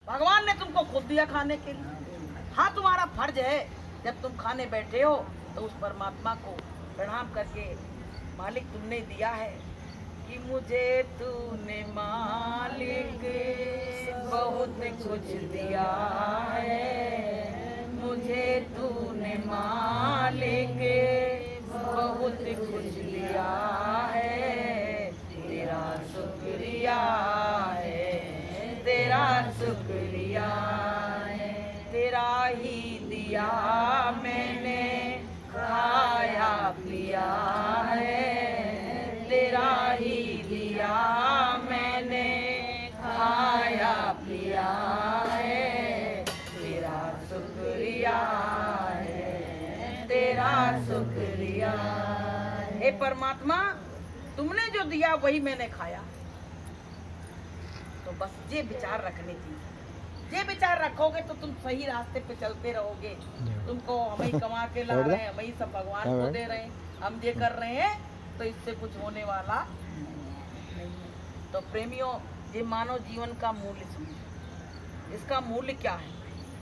भगवान ने तुमको खुद दिया खाने के लिए। हाँ, तुम्हारा फर्ज है जब तुम खाने बैठे हो तो उस परमात्मा को प्रणाम करके, मालिक तुमने दिया है कि मुझे तूने मालिक बहुत कुछ दिया है, मुझे तूने मालिक बहुत कुछ दिया है, तेरा शुक्रिया है, तेरा शुक्रिया है, तेरा ही दिया मैंने खाया पिया है, तेरा ही दिया मैंने खाया पिया है, तेरा शुक्रिया है, तेरा शुक्रिया है। हे परमात्मा, तुमने जो दिया वही मैंने खाया। तो बस ये विचार रखने चाहिए। ये विचार रखोगे तो तुम सही रास्ते पे चलते रहोगे। तुमको हम ही कमा के ला रहे हैं, हम ही सब भगवान को दे रहे हैं, हम ये कर रहे हैं, तो इससे कुछ होने वाला नहीं है। तो प्रेमियों, ये मानव जीवन का मूल्य समझो। इसका मूल्य क्या है?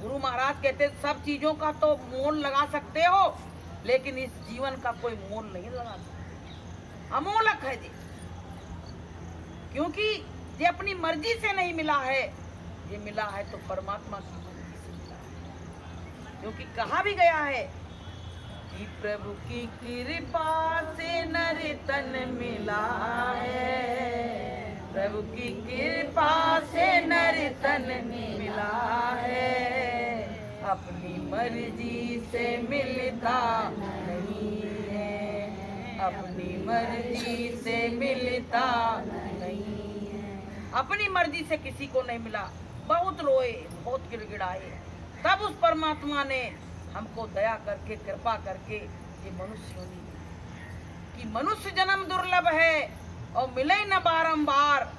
गुरु महाराज कहते सब चीजों का तो मोल लगा सकते हो, लेकिन इस जीवन का कोई मोल नहीं लगा सकते। अमोलक है जी, क्योंकि ये अपनी मर्जी से नहीं मिला है, ये मिला है तो परमात्मा की मर्जी से मिला है। क्योंकि कहा भी गया है कि प्रभु की कृपा से नर तन मिला है, प्रभु की कृपा से नर तन मिला है, अपनी मर्जी से मिलता नहीं है, अपनी मर्जी से मिलता नहीं है। अपनी मर्जी से किसी को नहीं मिला। बहुत रोए, बहुत गिड़गिड़ाए, तब उस परमात्मा ने हमको दया करके, कृपा करके ये मनुष्य योनि दी कि मनुष्य जन्म दुर्लभ है और मिले न बारंबार,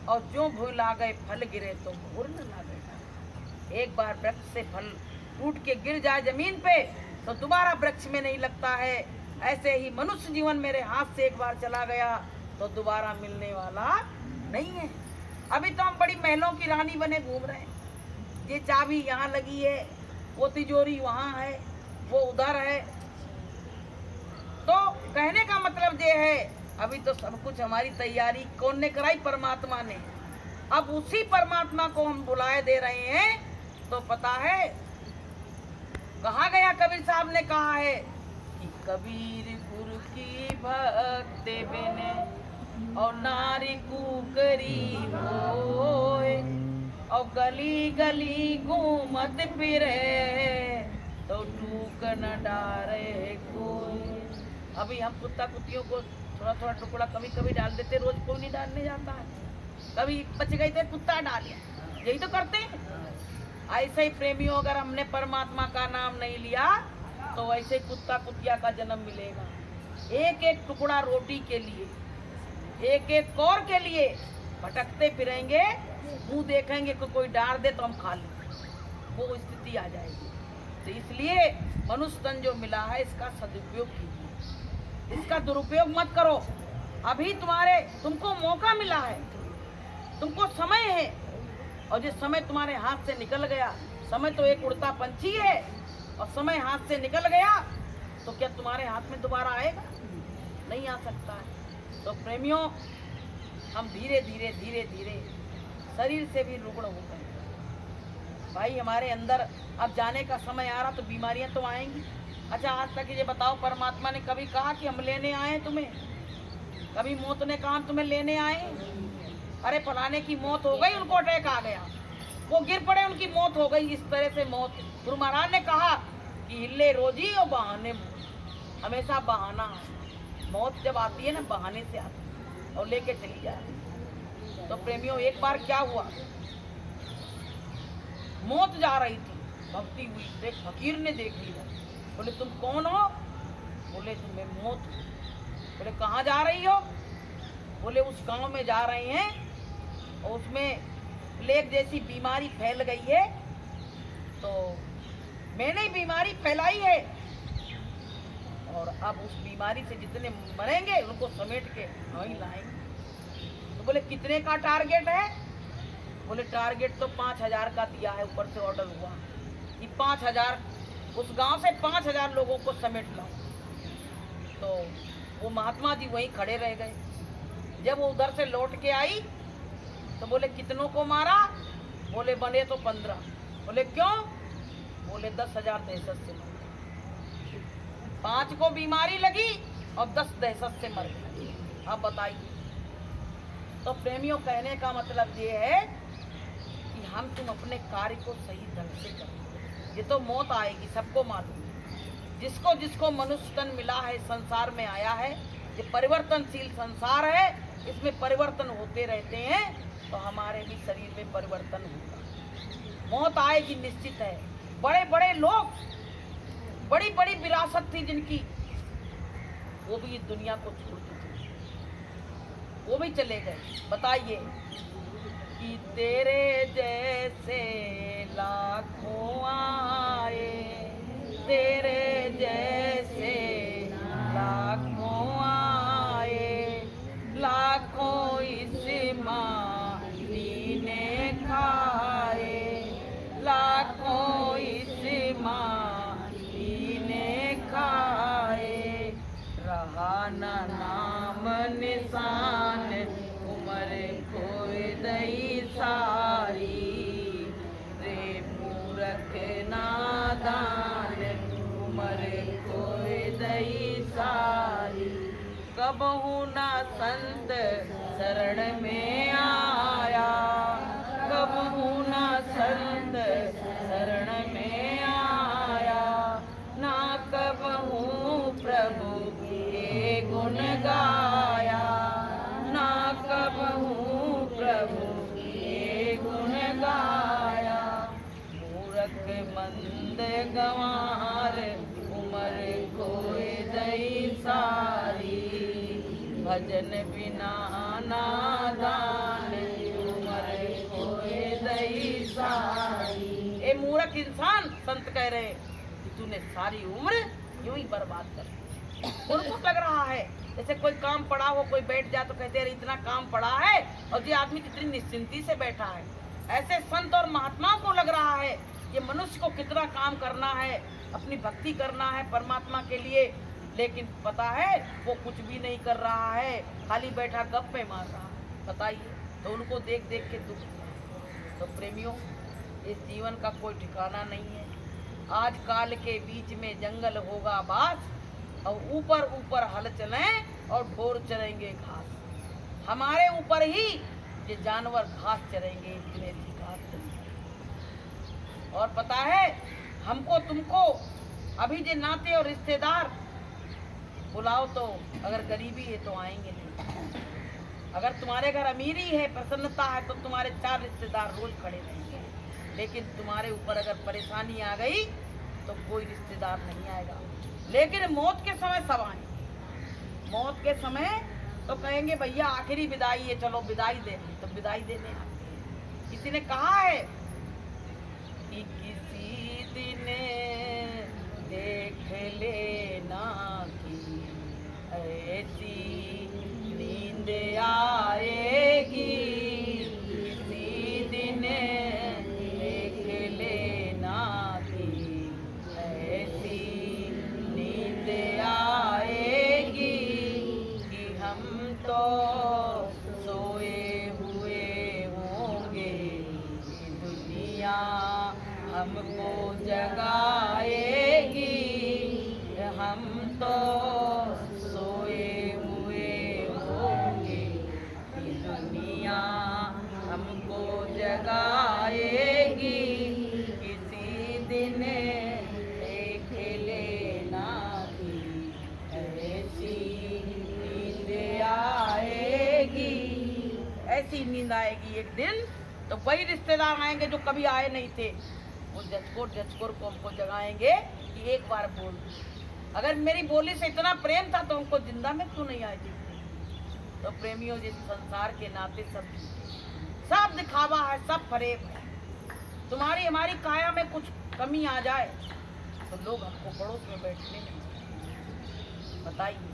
और जो भूल आ गए फल गिरे तो भूर न लागे। एक बार वृक्ष से फल टूट के गिर जाए जमीन पे तो दोबारा वृक्ष में नहीं लगता है। ऐसे ही मनुष्य जीवन मेरे हाथ से एक बार चला गया तो दोबारा मिलने वाला नहीं है। अभी तो हम बड़ी महलों की रानी बने घूम रहे हैं। ये चाबी यहाँ लगी है, वो तिजोरी वहाँ है, वो उधर है। तो कहने का मतलब ये है, अभी तो सब कुछ हमारी तैयारी कौन ने कराई? परमात्मा ने। अब उसी परमात्मा को हम बुलाए दे रहे हैं। तो पता है, कहा गया, कबीर साहब ने कहा है कि कबीर गुरु की भक्ति बिने और नारी कुकरी होए, और गली गली घूमत फिरे तो टूक न डारे कोई। अभी हम कुत्ता कुत्तियों को थोड़ा थोड़ा टुकड़ा कभी कभी डाल देते, रोज कोई नहीं डालने जाता है। कभी बच गए थे, कुत्ता डाल लिया, यही तो करते हैं। ऐसे ही प्रेमियों, अगर हमने परमात्मा का नाम नहीं लिया तो ऐसे कुत्ता कुतिया का जन्म मिलेगा। एक एक टुकड़ा रोटी के लिए, एक एक कौर के लिए भटकते फिरेंगे, मुंह देखेंगे कि कोई डाल दे तो हम खा लें, वो स्थिति आ जाएगी। तो इसलिए मनुष्य तन जो मिला है, इसका सदुपयोग कीजिए, इसका दुरुपयोग मत करो। अभी तुमको मौका मिला है, तुमको समय है, और ये समय तुम्हारे हाथ से निकल गया। समय तो एक उड़ता पंछी है, और समय हाथ से निकल गया तो क्या तुम्हारे हाथ में दोबारा आएगा? नहीं आ सकता है। तो प्रेमियों, हम धीरे धीरे धीरे धीरे शरीर से भी रुग्ण हो गए भाई। हमारे अंदर अब जाने का समय आ रहा, तो बीमारियां तो आएंगी। अच्छा, आज तक ये बताओ, परमात्मा ने कभी कहा कि हम लेने आए तुम्हें? कभी मौत ने कहा तुम्हें लेने आए? अरे फलाने की मौत हो गई, उनको अटैक आ गया, वो गिर पड़े, उनकी मौत हो गई। इस तरह से मौत, गुरु महाराज ने कहा कि हिले रोजी और बहाने, हमेशा बहाना। मौत जब आती है ना, बहाने से आती है और लेके चली जाती है। तो प्रेमियों, एक बार क्या हुआ, मौत जा रही थी, भक्ति हुई, तो एक फकीर ने देख लिया। बोले तुम कौन हो? बोले तुम्हें मौत। बोले कहाँ जा रही हो? बोले उस गांव में जा रहे हैं, और उसमें प्लेग जैसी बीमारी फैल गई है, तो मैंने ही बीमारी फैलाई है, और अब उस बीमारी से जितने मरेंगे उनको समेट के वहीं लाएंगे। तो बोले कितने का टारगेट है? बोले टारगेट तो 5,000 का दिया है, ऊपर से ऑर्डर हुआ कि 5,000 उस गांव से 5,000 लोगों को समेट लाओ। तो वो महात्मा जी वहीं खड़े रह गए। जब वो उधर से लौट के आई तो बोले कितनों को मारा? बोले बने तो 15। बोले क्यों? बोले 10,000 दहशत से मर गए। 5 को बीमारी लगी और 10 दहशत से मर गए। अब बताइए। तो प्रेमियों, कहने का मतलब ये है कि हम तुम अपने कार्य को सही ढंग से करो। ये तो मौत आएगी, सबको मालूम है। जिसको जिसको मनुष्य तन मिला है, संसार में आया है, ये परिवर्तनशील संसार है, इसमें परिवर्तन होते रहते हैं। तो हमारे भी शरीर में परिवर्तन होगा, मौत आएगी, निश्चित है। बड़े बड़े लोग, बड़ी बड़ी विरासत थी जिनकी, वो भी इस दुनिया को छोड़ चुके, वो भी चले गए। बताइए कि तेरे जैसे लाखों आए, तेरे जैसे लाखों आए, लाखों इस माटी ने खाए, लाखों इस माटी ने खाए। रहा न नाम निशान, उम्र खोए दई सारी, रे मूरख नादान, उम्र खोए दई सारी। कबहू न संत शरण में आया, कबहू न संत शरण में आया, ना कबहू प्रभु के गुण गाया, ना कबहू प्रभु के गुण गाया। मूरख मंद गंवार, उम्र खोए दई सारी, भजन बिना नादान, उम्र खोए दई सारी। ए मूर्ख इंसान, संत कह रहे कि तूने सारी उम्र यूं ही बर्बाद कर दी। उनको लग रहा है जैसे कोई काम पड़ा हो, कोई बैठ जाए तो कहते हैं इतना काम पड़ा है और ये आदमी कितनी निश्चिंती से बैठा है। ऐसे संत और महात्माओं को लग रहा है कि मनुष्य को कितना काम करना है, अपनी भक्ति करना है परमात्मा के लिए, लेकिन पता है वो कुछ भी नहीं कर रहा है, खाली बैठा गप्पे मार रहा है। बताइए, तो उनको देख देख के दुख। तो प्रेमियों, इस जीवन का कोई ठिकाना नहीं है। आज काल के बीच में जंगल होगा बास, और ऊपर ऊपर हल चलें और ढोर चरेंगे घास। हमारे ऊपर ही ये जानवर घास चरेंगे, इतने सी घास चरेंगे। और पता है हमको तुमको अभी जो नाते और रिश्तेदार बुलाओ, तो अगर गरीबी है तो आएंगे नहीं। अगर तुम्हारे घर अमीरी है, प्रसन्नता है, तो तुम्हारे 4 रिश्तेदार रोज खड़े रहेंगे। लेकिन तुम्हारे ऊपर अगर परेशानी आ गई तो कोई रिश्तेदार नहीं आएगा। लेकिन मौत के समय सब आएंगे। मौत के समय तो कहेंगे भैया आखिरी विदाई है, चलो विदाई देने, तो विदाई देने आते। किसी ने कहा है कि किसी दिन देख लेना कि ऐसी नींद आएगी, किसी दिन देख लेना कि ऐसी नींद आएगी, कि हम तो सोए हुए होंगे, दुनिया हमको जगाएगी, हम तो सोए हुए होंगे, दुनिया हमको जगाएगी, किसी दिन देख लेना कि ऐसी नींद आएगी। ऐसी नींद आएगी एक दिन, तो वही रिश्तेदार आएंगे जो कभी आए नहीं थे। वो जचकोर को हमको जगाएंगे कि एक बार बोल, अगर मेरी बोली से इतना प्रेम था तो हमको जिंदा में क्यों नहीं आए थे। तो प्रेमियों, जिस संसार के नाते सब दिखावा है, सब फरेब है। तुम्हारी हमारी काया में कुछ कमी आ जाए तो लोग हमको पड़ोस में बैठने नहीं। बताइए,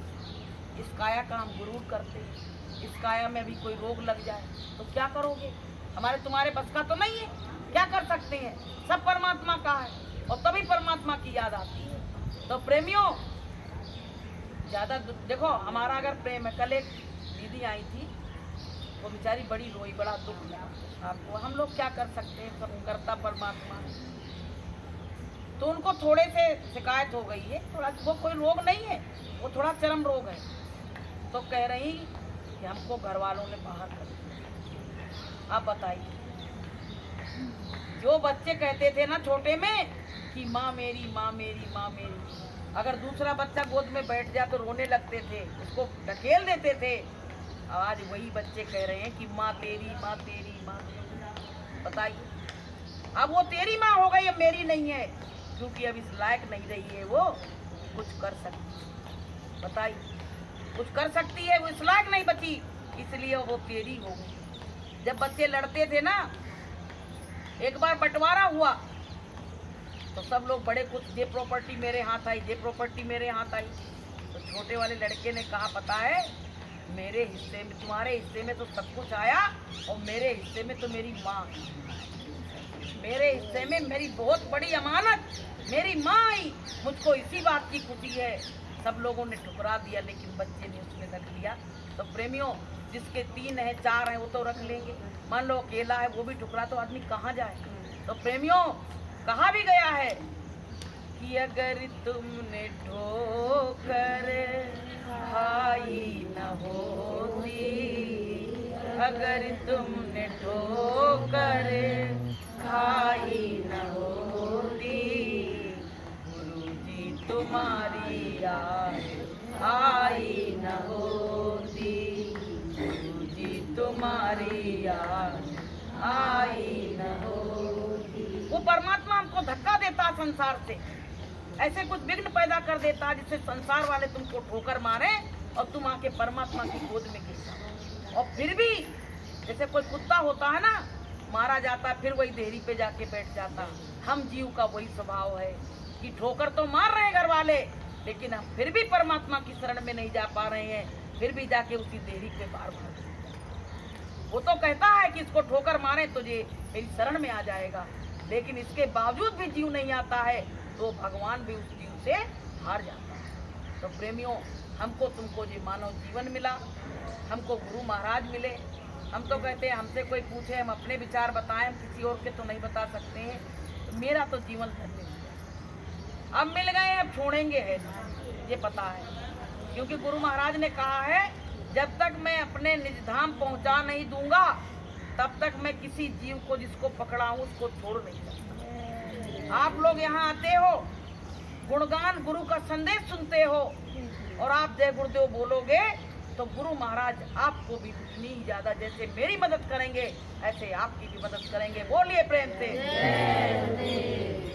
इस काया का हम गुरूर करते हैं, इस काया में भी कोई रोग लग जाए तो क्या करोगे? हमारे तुम्हारे बस का तो नहीं है, क्या कर सकते हैं, सब परमात्मा का है और तभी परमात्मा की याद आती है। तो प्रेमियों ज्यादा देखो हमारा अगर प्रेम है, कल एक दीदी आई थी, वो बेचारी बड़ी रोई, बड़ा दुख लगा आपको, हम लोग क्या कर सकते हैं, सब करता परमात्मा। तो उनको थोड़े से शिकायत हो गई है, थोड़ा, वो कोई रोग नहीं है, वो थोड़ा चरम रोग है। तो कह रही कि हमको घर वालों ने बाहर कर दिया। आप बताइए, जो बच्चे कहते थे ना छोटे में कि माँ मेरी माँ मेरी माँ मेरी, अगर दूसरा बच्चा गोद में बैठ जाए तो रोने लगते थे, उसको ढकेल देते थे। आज वही बच्चे कह रहे हैं कि माँ तेरी माँ तेरी माँ तेरी। बताइए, अब वो तेरी माँ हो गई, अब मेरी नहीं है, क्योंकि अब इस लायक नहीं रही है वो कुछ कर सकती। बताइए, कुछ कर सकती है, वो इस लायक नहीं बची, इसलिए वो तेरी हो गई। जब बच्चे लड़ते थे ना, एक बार बंटवारा हुआ तो सब लोग बड़े कुछ, ये प्रॉपर्टी मेरे हाथ आई, ये प्रॉपर्टी मेरे हाथ आई। तो छोटे वाले लड़के ने कहा पता है, मेरे हिस्से में, तुम्हारे हिस्से में तो सब कुछ आया और मेरे हिस्से में तो मेरी माँ, मेरे हिस्से में मेरी बहुत बड़ी अमानत मेरी माँ आई, मुझको इसी बात की खुशी है। सब लोगों ने ठुकरा दिया, लेकिन बच्चे ने उसने रख लिया। तो प्रेमियों, जिसके 3 है 4 है वो तो रख लेंगे, मान लो अकेला है वो भी ठुकरा, तो आदमी कहाँ जाए। तो प्रेमियों, कहा भी गया है कि अगर तुमने ठोकर खाई न होती, अगर तुमने ठोकर खाई न होती, गुरुजी तुम्हारी याद आई न होती, गुरुजी तुम्हारी याद आई न होती। वो परमात्मा हमको धक्का देता संसार से, ऐसे कुछ विघ्न पैदा कर देता जिससे संसार वाले तुमको ठोकर मारे और तुम आके परमात्मा की गोद में गिर जाओ। और फिर भी जैसे कोई कुत्ता होता है ना, मारा जाता फिर वही देहरी पे जाके बैठ जाता, हम जीव का वही स्वभाव है कि ठोकर तो मार रहे हैं घर वाले, लेकिन हम फिर भी परमात्मा की शरण में नहीं जा पा रहे हैं, फिर भी जाके उसी देहरी पे बार बार। वो तो कहता है कि इसको ठोकर मारे तो ये मेरी शरण में आ जाएगा, लेकिन इसके बावजूद भी जीव नहीं आता है, तो भगवान भी उस जीव से हार जाता है। तो प्रेमियों, हमको तुमको जो मानव जीवन मिला, हमको गुरु महाराज मिले, हम तो कहते हैं हमसे कोई पूछे हम अपने विचार बताएं, हम किसी और के तो नहीं बता सकते हैं। तो मेरा तो जीवन धन्य हुआ, अब मिल गए, अब छोड़ेंगे है ये पता है, क्योंकि गुरु महाराज ने कहा है जब तक मैं अपने निज धाम पहुंचा नहीं दूंगा तब तक मैं किसी जीव को जिसको पकड़ा हूं उसको छोड़ नहीं सकता। आप लोग यहाँ आते हो, गुणगान गुरु का संदेश सुनते हो और आप जय गुरुदेव बोलोगे तो गुरु महाराज आपको भी उतनी ही ज्यादा जैसे मेरी मदद करेंगे ऐसे आपकी भी मदद करेंगे। बोलिए प्रेम से।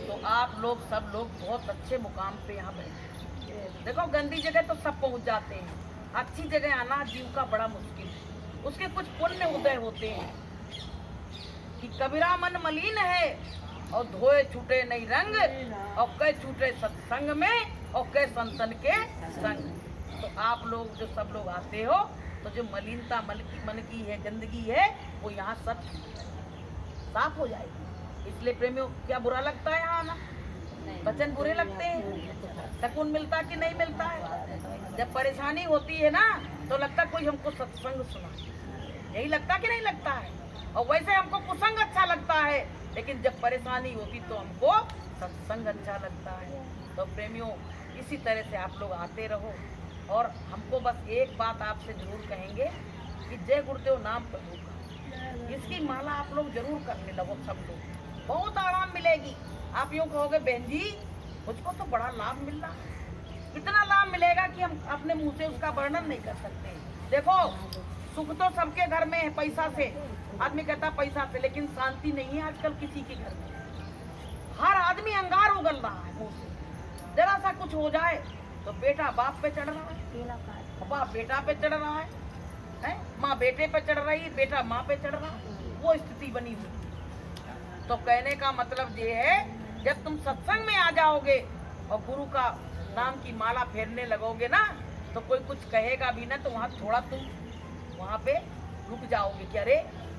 तो आप लोग सब लोग बहुत अच्छे मुकाम पे यहाँ बैठे। देखो गंदी जगह तो सब पहुँच जाते हैं, अच्छी जगह आना जीव का बड़ा मुश्किल है, उसके कुछ पुण्य उदय होते हैं कि कबीरा मन मलिन है और धोए छूटे नहीं रंग, और कई छूटे सत्संग में और कई संतन के संग। तो आप लोग जो सब लोग आते हो तो जो मलिनता मन की है, गंदगी है, वो यहाँ सब साफ हो जाएगी। इसलिए प्रेमियों, क्या बुरा लगता है यहाँ आना? वचन बुरे लगते हैं? सकून मिलता कि नहीं मिलता है? जब परेशानी होती है ना तो लगता कोई हमको सत्संग सुना, यही लगता कि नहीं लगता है? और वैसे हमको कुसंग अच्छा लगता है, लेकिन जब परेशानी होती तो हमको सत्संग अच्छा लगता है। तो प्रेमियों, इसी तरह से आप लोग आते रहो, और हमको बस एक बात आपसे जरूर कहेंगे कि जय गुरुदेव नाम प्रभु का, इसकी माला आप लोग जरूर करने लगो सब लोग, बहुत आराम मिलेगी। आप यूँ कहोगे बहन जी मुझको तो बड़ा लाभ मिल रहा है, इतना लाभ मिलेगा कि हम अपने मुंह से उसका वर्णन नहीं कर सकते। देखो सुख तो सबके घर में है, पैसा से आदमी कहता पैसा से, लेकिन शांति नहीं है आजकल किसी के घर में। हर आदमी अंगार उगल रहा है मुंह से, जरा सा कुछ हो जाए तो बेटा बाप पे चढ़ रहा है, बाप बेटा पे चढ़ रहा है, माँ बेटे पे चढ़ रही है, बेटा माँ पे चढ़ रहा है, वो स्थिति बनी हुई। तो कहने का मतलब ये है, जब तुम सत्संग में आ जाओगे और गुरु का नाम की माला फेरने लगोगे ना, तो कोई कुछ कहेगा भी ना, तो वहाँ थोड़ा तुम वहाँ पे रुक जाओगे कि अरे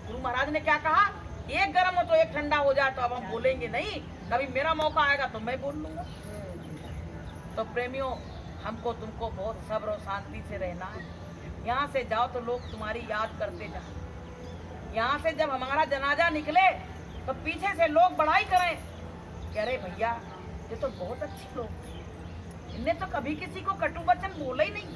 गुरु महाराज ने क्या कहा, एक गर्म हो तो एक ठंडा हो जाए, तो अब हम बोलेंगे नहीं, कभी मेरा मौका आएगा तो मैं बोल लूंगा। तो प्रेमियों, हमको तुमको बहुत सब्र और शांति से रहना है। यहाँ से जाओ तो लोग तुम्हारी याद करते जाओ। यहाँ से जब हमारा जनाजा निकले तो पीछे से लोग बड़ाई करें, कह रहे भैया ये तो बहुत अच्छे लोग थे, इनने तो कभी किसी को कटु वचन बोला ही नहीं,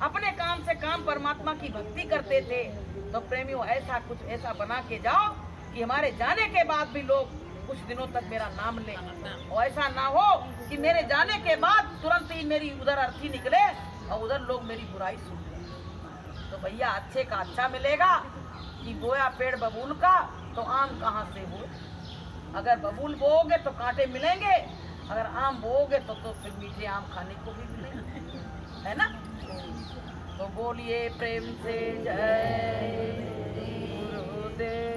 अपने काम से काम परमात्मा की भक्ति करते थे। तो प्रेमियों, ऐसा कुछ ऐसा बना के जाओ कि हमारे जाने के बाद भी लोग कुछ दिनों तक मेरा नाम लें, और ऐसा ना हो कि मेरे जाने के बाद तुरंत ही मेरी उधर अर्थी निकले और उधर लोग मेरी बुराई सुन लें। तो भैया, अच्छे का अच्छा मिलेगा कि बोया पेड़ बबूल का तो आम कहाँ से हो। अगर बबूल बोओगे तो कांटे मिलेंगे, अगर आम बोओगे तो फिर मीठे आम खाने को भी मिलेंगे, है ना। तो बोलिए प्रेम से जय गुरुदेव।